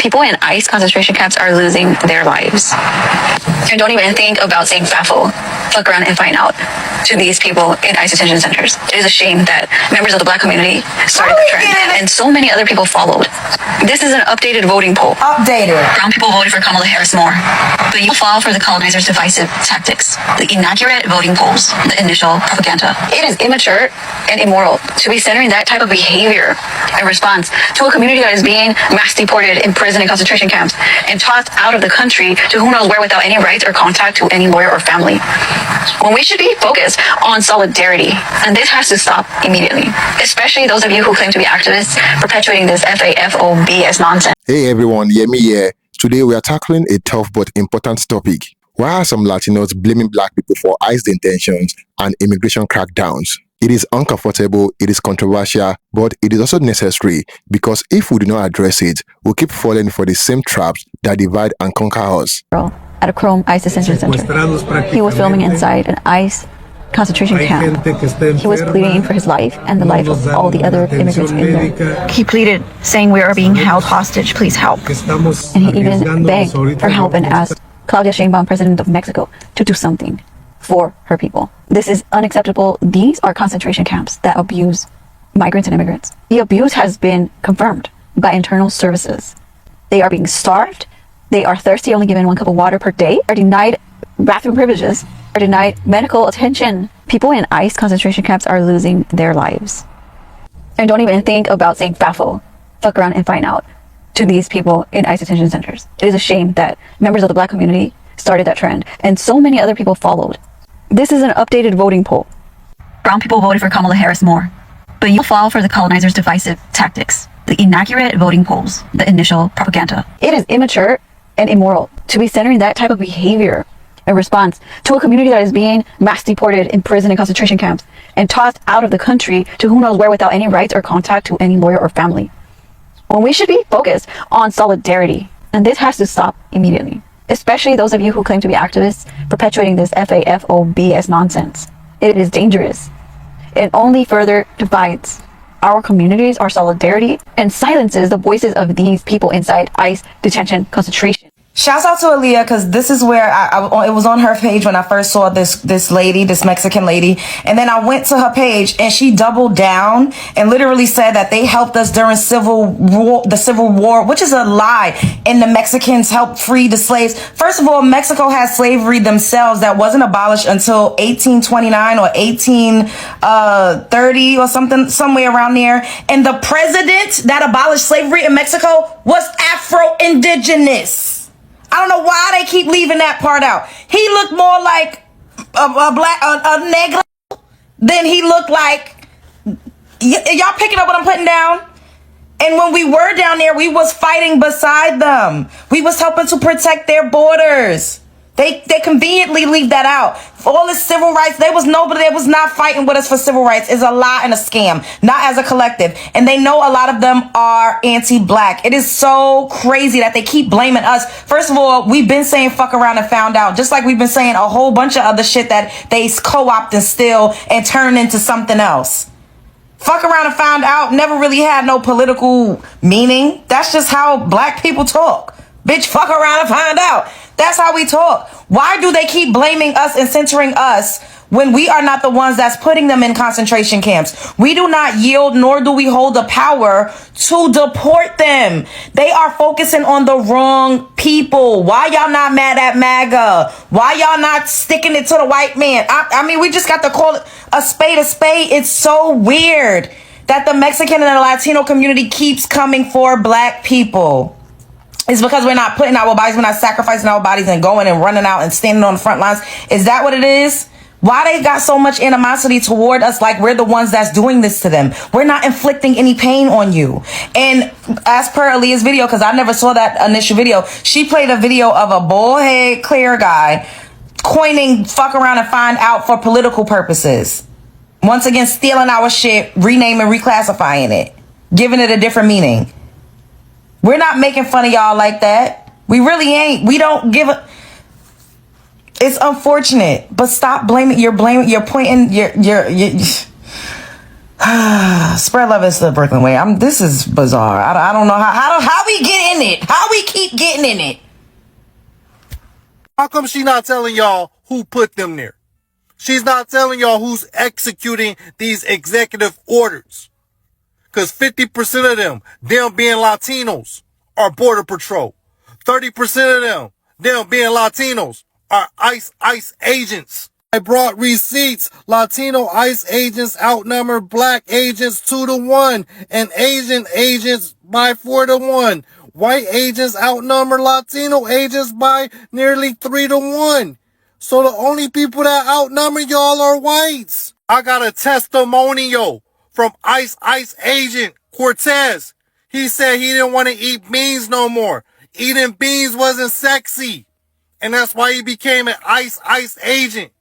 People in ICE concentration camps are losing their lives. And don't even think about saying FAFO, fuck around and find out, to these people in ICE detention centers. It is a shame that members of the Black community started the trend, and so many other people followed. This is an updated voting poll. Brown people voted for Kamala Harris more, but you fall for the colonizers' divisive tactics, the inaccurate voting polls, the initial propaganda. It is immature and immoral to be centering that type of behavior in response to a community that is being mass deported in prison and concentration camps and tossed out of the country to who knows where without any rights or contact to any lawyer or family. When we should be focused on solidarity, and this has to stop immediately, especially those of you who claim to be activists perpetuating this FAFOBS nonsense. Hey everyone, Yemi here. Today we are tackling a tough but important topic. Why are some Latinos blaming Black people for ICE detentions and immigration crackdowns? It is uncomfortable, it is controversial, but it is also necessary, because if we do not address it, we'll keep falling for the same traps that divide and conquer us. At a Chrome ICE detention center. He was filming inside an ICE concentration camp. He was pleading for his life and the life of all the other immigrants in there. He pleaded, saying, "We are being held hostage, please help." And he even begged for help and asked Claudia Sheinbaum, President of Mexico, to do something for her people. This is unacceptable. These are concentration camps that abuse migrants and immigrants. The abuse has been confirmed by internal services. They are being starved. They are thirsty, only given 1 cup of water per day, are denied bathroom privileges, are denied medical attention. People in ICE concentration camps are losing their lives. And don't even think about saying FAFO, fuck around and find out, to these people in ICE detention centers. It is a shame that members of the Black community started that trend, and so many other people followed. This is an updated voting poll. Brown people voted for Kamala Harris more, but you fall for the colonizers' divisive tactics, the inaccurate voting polls, the initial propaganda. It is immature and immoral to be centering that type of behavior in response to a community that is being mass deported in prison and concentration camps and tossed out of the country to who knows where without any rights or contact to any lawyer or family. When we should be focused on solidarity, and this has to stop immediately, especially those of you who claim to be activists perpetuating this FAFOBS nonsense. It is dangerous. It only further divides our communities, our solidarity, and silences the voices of these people inside ICE detention concentration. Shouts out to Aaliyah, because this is where it was on her page when I first saw this lady, this Mexican lady, and then I went to her page and she doubled down and literally said that they helped us during the Civil War, which is a lie, and the Mexicans helped free the slaves. First of all, Mexico had slavery themselves that wasn't abolished until 1829 or 1830 or something, somewhere around there, and the president that abolished slavery in Mexico was Afro-Indigenous. I don't know why they keep leaving that part out. He looked more like a negro than he looked like. Y'all picking up what I'm putting down? And when we were down there, we was fighting beside them. We was helping to protect their borders. They conveniently leave that out. For all this civil rights, there was nobody that was not fighting with us for civil rights. It's a lie and a scam, not as a collective. And they know a lot of them are anti-Black. It is so crazy that they keep blaming us. First of all, we've been saying fuck around and found out, just like we've been saying a whole bunch of other shit that they co-opt and steal and turn into something else. Fuck around and found out never really had no political meaning. That's just how Black people talk. Bitch, fuck around and find out. That's how we talk. Why do they keep blaming us and censoring us when we are not the ones that's putting them in concentration camps? We do not yield, nor do we hold the power to deport them. They are focusing on the wrong people. Why y'all not mad at MAGA? Why y'all not sticking it to the white man? I mean, we just got to call it a spade a spade. It's so weird that the Mexican and the Latino community keeps coming for Black people. It's because we're not putting our bodies, we're not sacrificing our bodies and going and running out and standing on the front lines. Is that what it is? Why they got so much animosity toward us, like we're the ones that's doing this to them? We're not inflicting any pain on you. And as per Aaliyah's video, because I never saw that initial video, she played a video of a bald head clear guy coining fuck around and find out for political purposes. Once again, stealing our shit, renaming, reclassifying it, giving it a different meaning. We're not making fun of y'all like that. We really ain't. We don't give a... It's unfortunate, but stop blaming. You're pointing. Spread love is the Brooklyn way. This is bizarre. I don't know how we get in it. How we keep getting in it. How come she not telling y'all who put them there? She's not telling y'all who's executing these executive orders. Because 50% of them being Latinos, are Border Patrol. 30% of them being Latinos, are ICE agents. I brought receipts. Latino ICE agents outnumber black agents 2-1 and Asian agents by 4-1. White agents outnumber Latino agents by nearly 3-1. So the only people that outnumber y'all are whites. I got a testimonial from ICE agent Cortez. He said he didn't want to eat beans no more. Eating beans wasn't sexy. And that's why he became an ICE agent.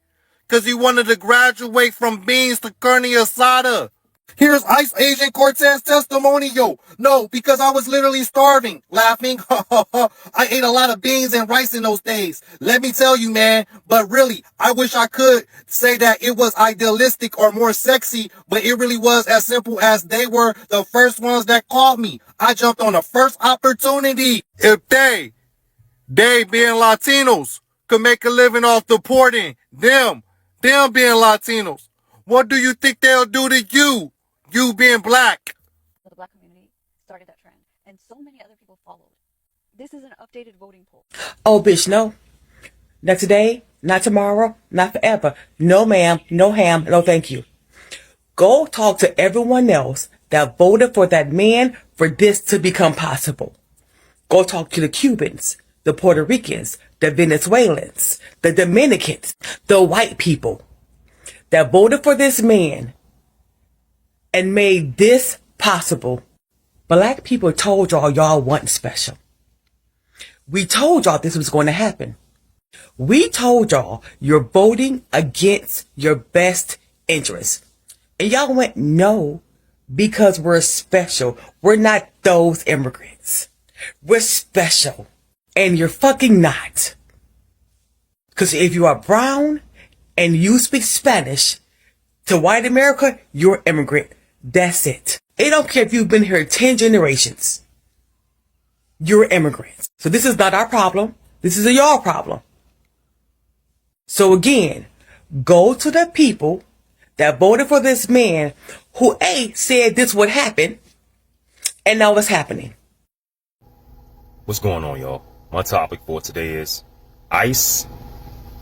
Because he wanted to graduate from beans to carne asada. Here's ICE agent Cortez testimonial. No, because I was literally starving. Laughing. I ate a lot of beans and rice in those days. Let me tell you, man. But really, I wish I could say that it was idealistic or more sexy. But it really was as simple as they were the first ones that called me. I jumped on the first opportunity. If they being Latinos, could make a living off deporting them being Latinos, what do you think they'll do to you being black? The black community started that trend, and so many other people followed. This is an updated voting poll. Oh, bitch, no. Not today, not tomorrow, not forever. No, ma'am, no ham, no thank you. Go talk to everyone else that voted for that man for this to become possible. Go talk to the Cubans, the Puerto Ricans, the Venezuelans, the Dominicans, the white people that voted for this man and made this possible. Black people told y'all wasn't special. We told y'all this was going to happen. We told y'all you're voting against your best interests. And y'all went, no, because we're special. We're not those immigrants. We're special. And you're fucking not. Because if you are brown and you speak Spanish to white America, you're an immigrant. That's it. It don't care if you've been here 10 generations. You're an immigrant. So this is not our problem. This is a y'all problem. So again, go to the people that voted for this man who A, said this would happen, and now it's happening. What's going on, y'all? My topic for today is ICE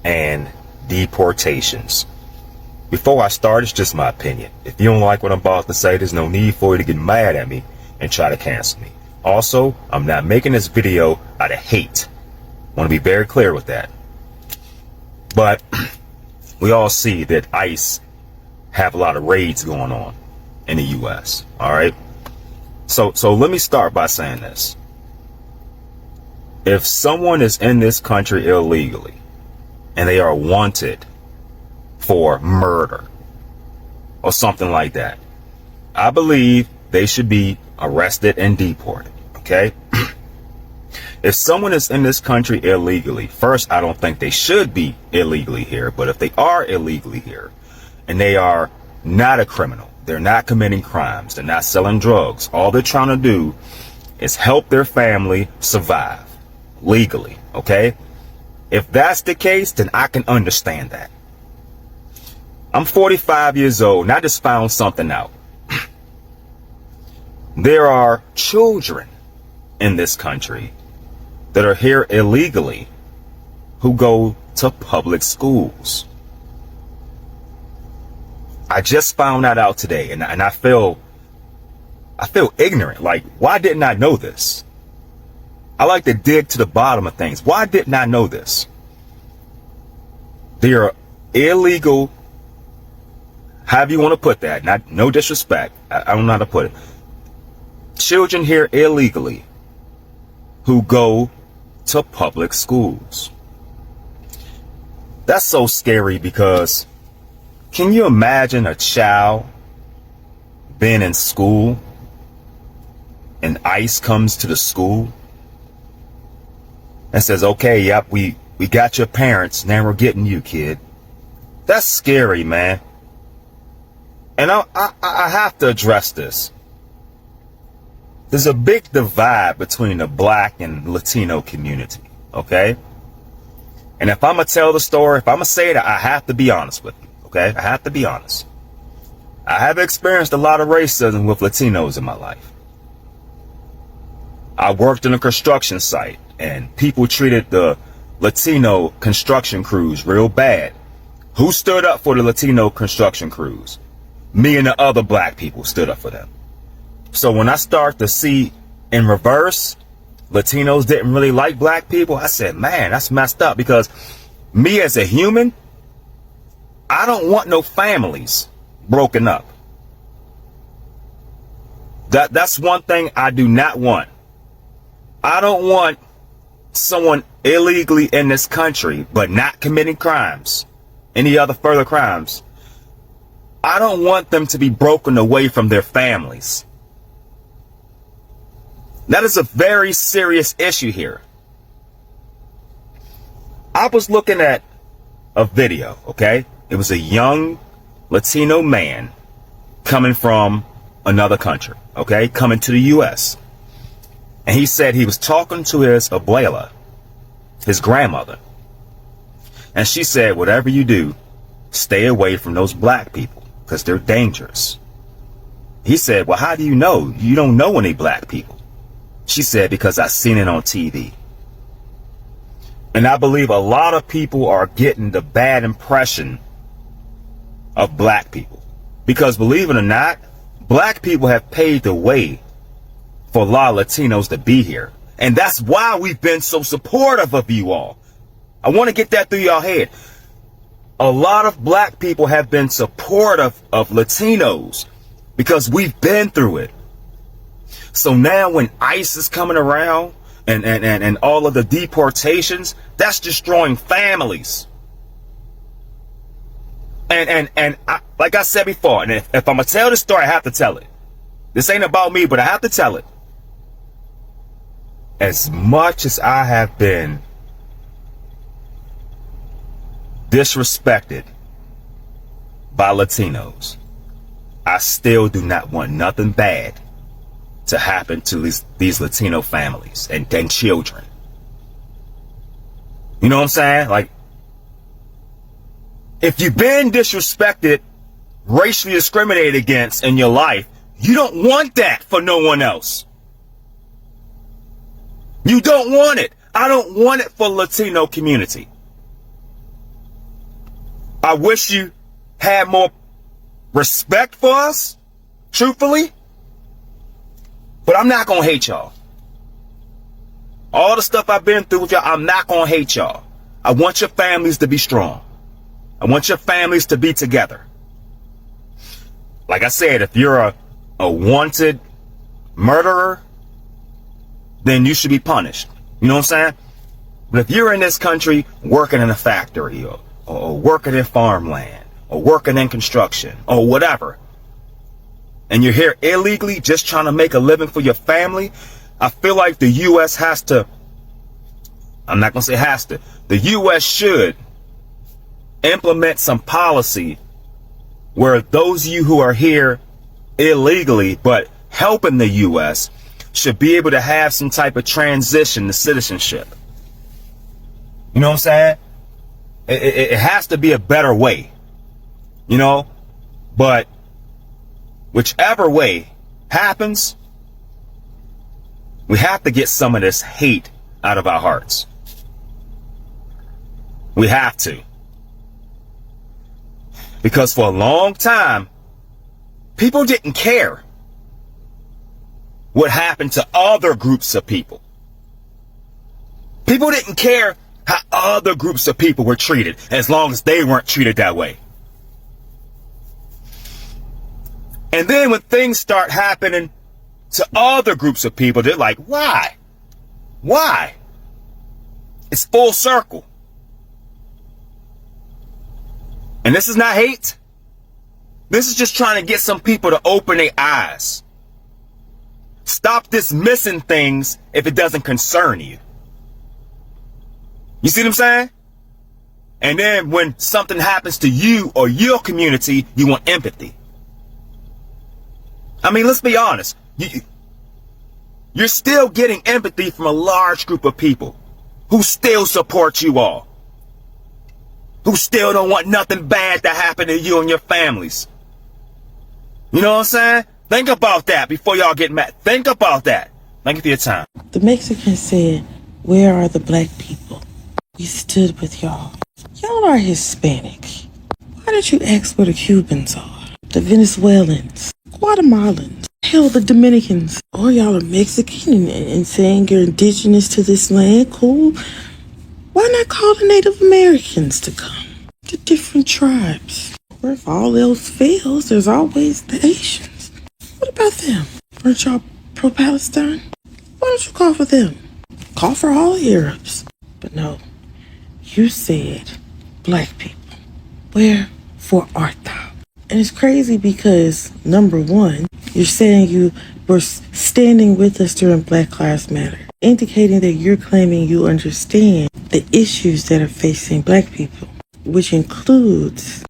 and deportations. Before I start, it's just my opinion. If you don't like what I'm about to say, there's no need for you to get mad at me and try to cancel me. Also, I'm not making this video out of hate. I want to be very clear with that. But we all see that ICE have a lot of raids going on in the U.S. All right. So let me start by saying this. If someone is in this country illegally and they are wanted for murder or something like that, I believe they should be arrested and deported. Okay. If someone is in this country illegally, first, I don't think they should be illegally here. But if they are illegally here and they are not a criminal, they're not committing crimes, they're not selling drugs, all they're trying to do is help their family survive legally. Okay. If that's the case, then I can understand that. I'm 45 years old and I just found something out. There are children in this country that are here illegally who go to public schools. I just found that out today, and I feel ignorant. Like, why didn't I know this? I like to dig to the bottom of things. Why didn't I know this? There are illegal, however you want to put that, not no disrespect, I don't know how to put it. Children here illegally who go to public schools. That's so scary, because can you imagine a child being in school and ICE comes to the school and says, okay, yep, we got your parents, now we're getting you, kid. That's scary, man. And I have to address this. There's a big divide between the black and Latino community, okay? And if I'm going to tell the story, if I'm going to say that, I have to be honest with you, okay? I have to be honest. I have experienced a lot of racism with Latinos in my life. I worked in a construction site, and people treated the Latino construction crews real bad. Who stood up for the Latino construction crews? Me and the other black people stood up for them. So when I start to see in reverse, Latinos didn't really like black people, I said, man, that's messed up, because me as a human, I don't want no families broken up. That's one thing I do not want. I don't want someone illegally in this country but not committing crimes, any other further crimes. I don't want them to be broken away from their families. That is a very serious issue here. I was looking at a video, okay? It was a young Latino man coming from another country, okay? Coming to the U.S. And he said he was talking to his abuela, his grandmother. And she said, whatever you do, stay away from those black people because they're dangerous. He said, well, how do you know? You don't know any black people. She said, because I seen it on TV. And I believe a lot of people are getting the bad impression of black people. Because believe it or not, black people have paved the way for a lot of Latinos to be here. And that's why we've been so supportive of you all. I want to get that through your head. A lot of black people have been supportive of Latinos because we've been through it. So now when ICE is coming around and all of the deportations, that's destroying families. And like I said before, and if I'm going to tell this story, I have to tell it. This ain't about me, but I have to tell it. As much as I have been disrespected by Latinos, I still do not want nothing bad to happen to these Latino families and children. You know what I'm saying? Like, if you've been disrespected, racially discriminated against in your life, you don't want that for no one else. You don't want it. I don't want it for Latino community. I wish you had more respect for us, truthfully. But I'm not going to hate y'all. All the stuff I've been through with y'all, I'm not going to hate y'all. I want your families to be strong. I want your families to be together. Like I said, if you're a wanted murderer, then you should be punished. You know what I'm saying? But if you're in this country working in a factory or working in farmland or working in construction or whatever, and you're here illegally just trying to make a living for your family, I feel like the U.S. has to, I'm not going to say has to, the U.S. should implement some policy where those of you who are here illegally but helping the U.S. should be able to have some type of transition to citizenship. You know what I'm saying? It has to be a better way, you know, but whichever way happens, we have to get some of this hate out of our hearts. We have to. Because for a long time, people didn't care what happened to other groups of people. People didn't care how other groups of people were treated as long as they weren't treated that way. And then when things start happening to other groups of people, they're like, why? Why? It's full circle. And this is not hate. This is just trying to get some people to open their eyes. Stop dismissing things if it doesn't concern you. You see what I'm saying? And then when something happens to you or your community, you want empathy. I mean, let's be honest. You're still getting empathy from a large group of people who still support you all, who still don't want nothing bad to happen to you and your families. You know what I'm saying? Think about that before y'all get mad. Think about that. Thank you for your time. The Mexicans said, "Where are the black people? We stood with y'all. Y'all are Hispanic. Why didn't you ask where the Cubans are? The Venezuelans? Guatemalans? Hell, the Dominicans? Or y'all are Mexican and saying you're indigenous to this land? Cool. Why not call the Native Americans to come? The different tribes. Or if all else fails, there's always the Asians. What about them? Weren't y'all pro-Palestine? Why don't you call for them? Call for all Arabs. But no, you said black people. Wherefore art thou? And it's crazy because, number one, you're saying you were standing with us during Black Lives Matter, indicating that you're claiming you understand the issues that are facing black people, which includes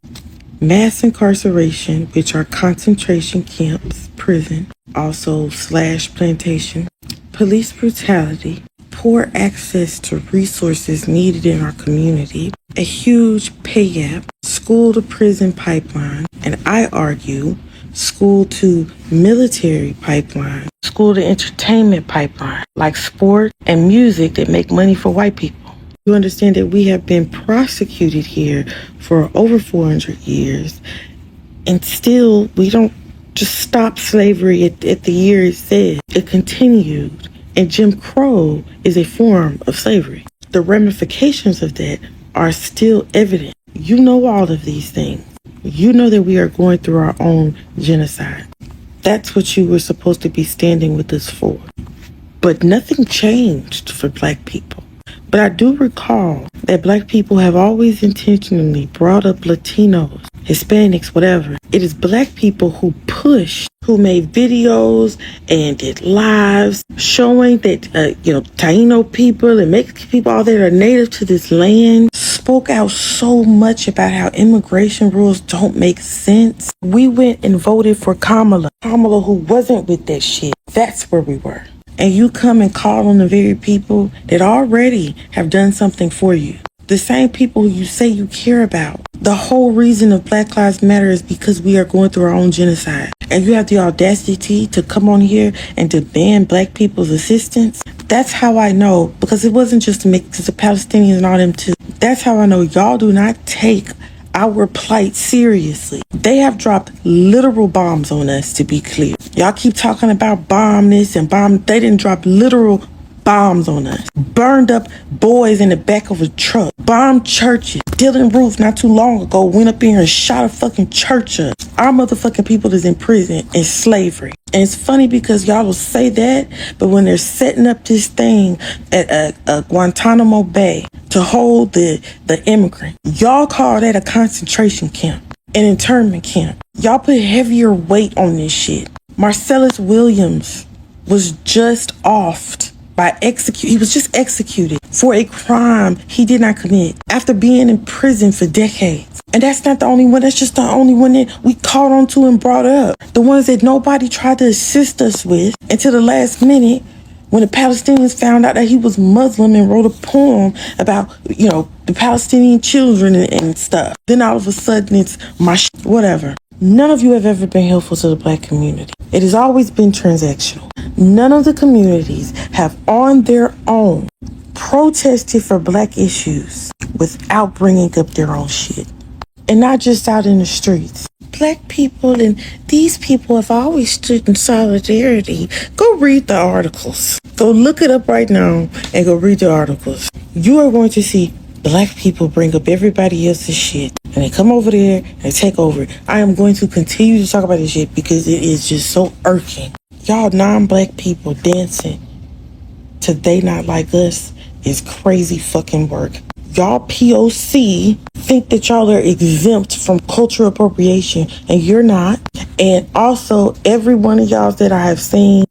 mass incarceration, which are concentration camps, prison, also / plantation, police brutality, poor access to resources needed in our community, a huge pay gap, school to prison pipeline, and I argue school to military pipeline, school to entertainment pipeline, like sport and music that make money for white people. You understand that we have been prosecuted here for over 400 years, and still we don't just stop slavery at the year it said. It continued, and Jim Crow is a form of slavery. The ramifications of that are still evident. You know all of these things. You know that we are going through our own genocide. That's what you were supposed to be standing with us for. But nothing changed for black people. But I do recall that black people have always intentionally brought up Latinos, Hispanics, whatever. It is black people who pushed, who made videos and did lives showing that, Taino people and Mexican people, all that are native to this land, spoke out so much about how immigration rules don't make sense. We went and voted for Kamala who wasn't with that shit. That's where we were. And you come and call on the very people that already have done something for you. The same people you say you care about. The whole reason of Black Lives Matter is because we are going through our own genocide. And you have the audacity to come on here and demand black people's assistance. That's how I know, because it wasn't just the Palestinians and all them too. That's how I know y'all do not take our plight seriously. They have dropped literal bombs on us, to be clear. Y'all keep talking about bomb this and bomb. They didn't drop literal bombs on us. Burned up boys in the back of a truck. Bombed churches. Dylan Roof not too long ago went up in here and shot a fucking church up. Our motherfucking people is in prison in slavery. And it's funny because y'all will say that, but when they're setting up this thing at Guantanamo Bay to hold the immigrant, y'all call that a concentration camp, an internment camp. Y'all put heavier weight on this shit. Marcellus Williams was just offed he was just executed for a crime he did not commit after being in prison for decades. And that's not the only one. That's just the only one that we caught on to and brought up. The ones that nobody tried to assist us with until the last minute when the Palestinians found out that he was Muslim and wrote a poem about, the Palestinian children and stuff. Then all of a sudden it's whatever. None of you have ever been helpful to the black community. It has always been transactional. None of the communities have on their own protested for black issues without bringing up their own shit. And not just out in the streets. Black people and these people have always stood in solidarity. Go read the articles. Go look it up right now and go read the articles. You are going to see black people bring up everybody else's shit. And they come over there and take over. I am going to continue to talk about this shit because it is just so irking. Y'all non-black people dancing to They Not Like Us is crazy fucking work. Y'all POC think that y'all are exempt from cultural appropriation, and you're not. And also, every one of y'all that I have seen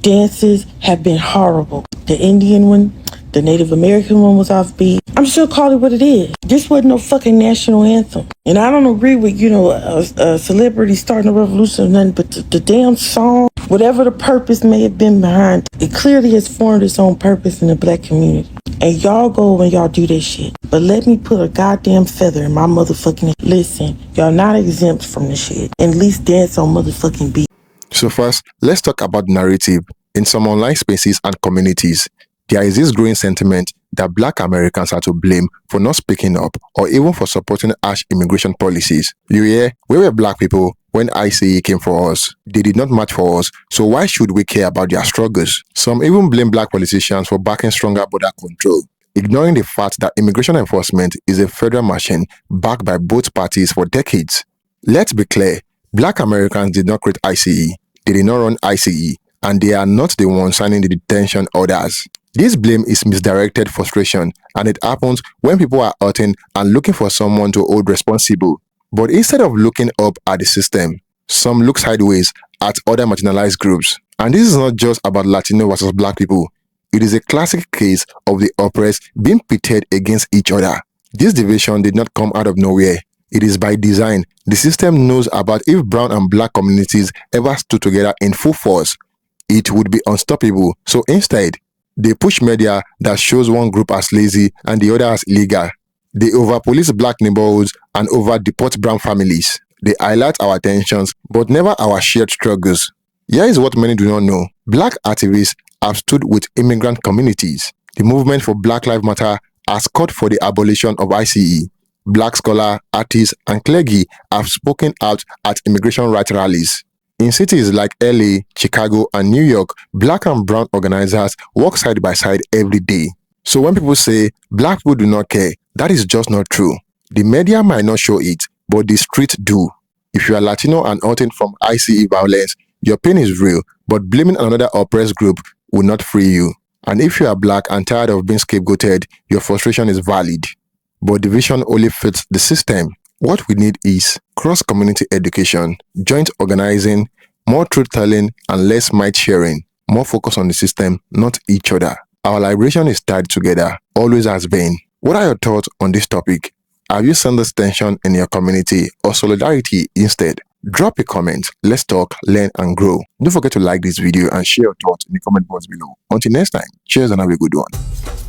dances have been horrible. The Indian one, The Native American one was offbeat. I'm still calling it what it is. This wasn't no fucking national anthem. And I don't agree with, a celebrity starting a revolution or nothing, but the damn song, whatever the purpose may have been behind it clearly has formed its own purpose in the black community. And y'all go and y'all do that shit. But let me put a goddamn feather in my motherfucking... Listen, y'all not exempt from the shit. And at least dance on motherfucking beat. So first, let's talk about narrative. In some online spaces and communities, there is this growing sentiment that Black Americans are to blame for not speaking up or even for supporting harsh immigration policies. You hear, we were Black people when lCE came for us. They did not match for us, so why should we care about their struggles? Some even blame Black politicians for backing stronger border control, ignoring the fact that immigration enforcement is a federal machine backed by both parties for decades. Let's be clear, Black Americans did not create lCE, they did not run lCE, and they are not the ones signing the detention orders. This blame is misdirected frustration, and it happens when people are hurting and looking for someone to hold responsible. But instead of looking up at the system, some look sideways at other marginalized groups. And this is not just about Latino versus Black people. It is a classic case of the oppressed being pitted against each other. This division did not come out of nowhere. It is by design. The system knows about if brown and Black communities ever stood together in full force, it would be unstoppable. So instead, they push media that shows one group as lazy and the other as illegal. They over-police Black neighborhoods and over-deport brown families. They highlight our tensions, but never our shared struggles. Here is what many do not know. Black activists have stood with immigrant communities. The movement for Black Lives Matter has called for the abolition of lCE. Black scholars, artists, and clergy have spoken out at immigration rights rallies. In cities like LA, Chicago, and New York, Black and brown organizers work side by side every day. So when people say Black people do not care, that is just not true. The media might not show it, but the streets do. If you are Latino and hurting from lCE violence, your pain is real, but blaming another oppressed group will not free you. And if you are Black and tired of being scapegoated, your frustration is valid. But division only fits the system. What we need is cross-community education, joint organizing, more truth-telling, and less might-sharing. More focus on the system, not each other. Our liberation is tied together, always has been. What are your thoughts on this topic? Have you seen this tension in your community or solidarity instead? Drop a comment. Let's talk, learn, and grow. Don't forget to like this video and share your thoughts in the comment box below. Until next time, cheers and have a good one.